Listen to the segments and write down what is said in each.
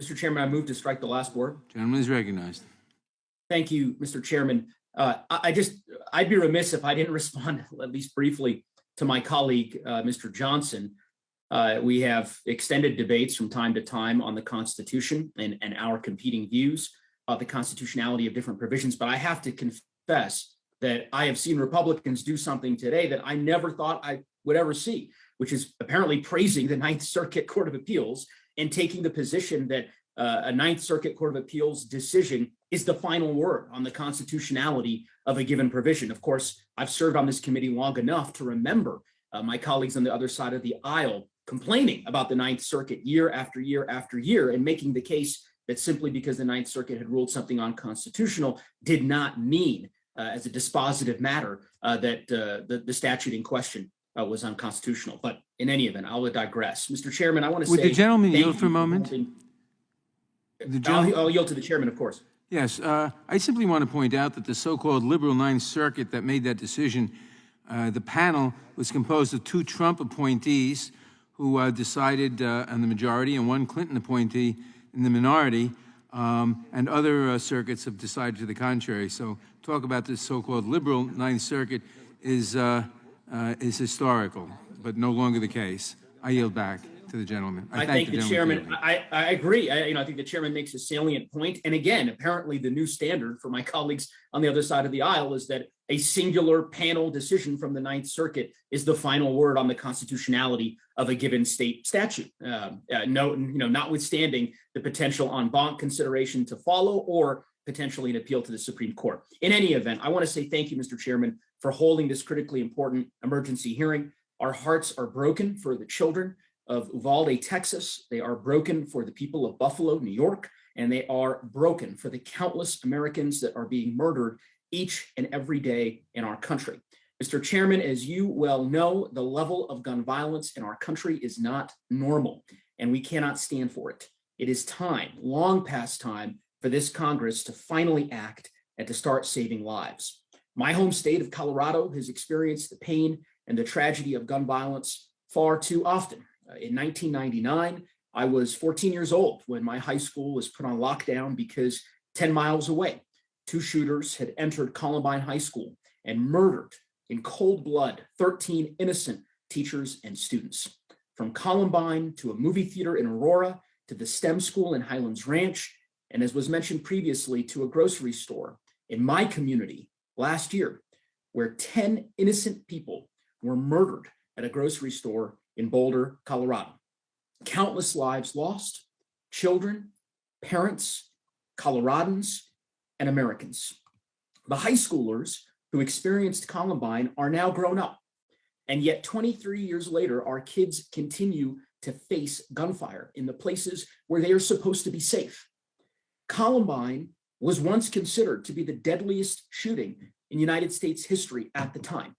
Mr. Chairman, I move to strike the last word. Gentleman is recognized. Thank you, Mr. Chairman. I'd be remiss if I didn't respond, at least briefly, to my colleague, Mr. Johnson. We have extended debates from time to time on the Constitution and our competing views of the constitutionality of different provisions. But I have to confess that I have seen Republicans do something today that I never thought I would ever see, which is apparently praising the Ninth Circuit Court of Appeals and taking the position that a Ninth Circuit Court of Appeals decision is the final word on the constitutionality of a given provision. Of course, I've served on this committee long enough to remember my colleagues on the other side of the aisle complaining about the Ninth Circuit year after year after year and making the case that simply because the Ninth Circuit had ruled something unconstitutional did not mean as a dispositive matter that the statute in question was unconstitutional. But in any event, I'll digress. Mr. Chairman, I want to say— Would the gentleman yield for a moment? I'll yield to the chairman, of course. Yes, I simply want to point out that the so-called liberal Ninth Circuit that made that decision, the panel was composed of 2 Trump appointees who decided on the majority and 1 Clinton appointee in the minority, and other circuits have decided to the contrary. So talk about this so-called liberal Ninth Circuit is historical, but no longer the case. I yield back to the gentleman. I thank the chairman. I agree. I think the chairman makes a salient point. And again, apparently the new standard for my colleagues on the other side of the aisle is that a singular panel decision from the Ninth Circuit is the final word on the constitutionality of a given state statute. Notwithstanding the potential en banc consideration to follow or potentially an appeal to the Supreme Court. In any event, I want to say thank you, Mr. Chairman, for holding this critically important emergency hearing. Our hearts are broken for the children of Uvalde, Texas. They are broken for the people of Buffalo, New York, and they are broken for the countless Americans that are being murdered each and every day in our country. Mr. Chairman, as you well know, the level of gun violence in our country is not normal, and we cannot stand for it. It is time, long past time, for this Congress to finally act and to start saving lives. My home state of Colorado has experienced the pain and the tragedy of gun violence far too often. In 1999, I was 14 years old when my high school was put on lockdown because 10 miles away, 2 shooters had entered Columbine High School and murdered in cold blood 13 innocent teachers and students. From Columbine to a movie theater in Aurora to the STEM school in Highlands Ranch, and as was mentioned previously, to a grocery store in my community last year, where 10 innocent people were murdered at a grocery store in Boulder, Colorado. Countless lives lost, children, parents, Coloradans, and Americans. The high schoolers who experienced Columbine are now grown up, and yet 23 years later, our kids continue to face gunfire in the places where they are supposed to be safe. Columbine was once considered to be the deadliest shooting in United States history at the time,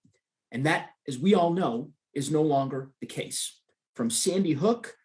and that, as we all know, is no longer the case. From Sandy Hook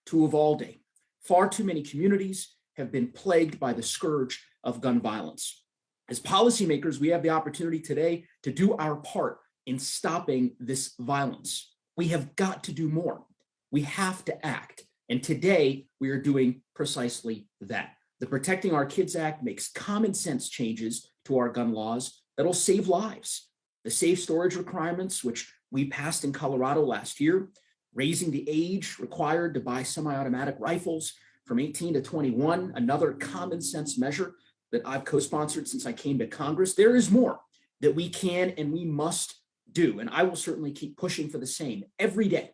to Uvalde, far too many communities have been plagued by the scourge of gun violence. As policymakers, we have the opportunity today to do our part in stopping this violence. We have got to do more. We have to act. And today we are doing precisely that. The Protecting Our Kids Act makes common sense changes to our gun laws that'll save lives. The safe storage requirements, which we passed in Colorado last year, raising the age required to buy semi-automatic rifles from 18 to 21, another common sense measure that I've co-sponsored since I came to Congress. There is more that we can and we must do, and I will certainly keep pushing for the same every day,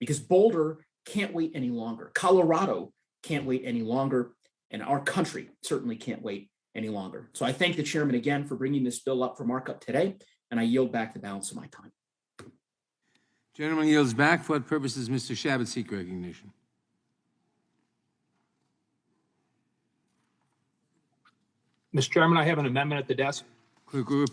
because Boulder can't wait any longer. Colorado can't wait any longer, and our country certainly can't wait any longer. So I thank the chairman again for bringing this bill up for markup today, and I yield back the balance of my time. Gentleman yields back. For what purposes Mr. Shabbat seek recognition? Mr. Chairman, I have an amendment at the desk. Clerk will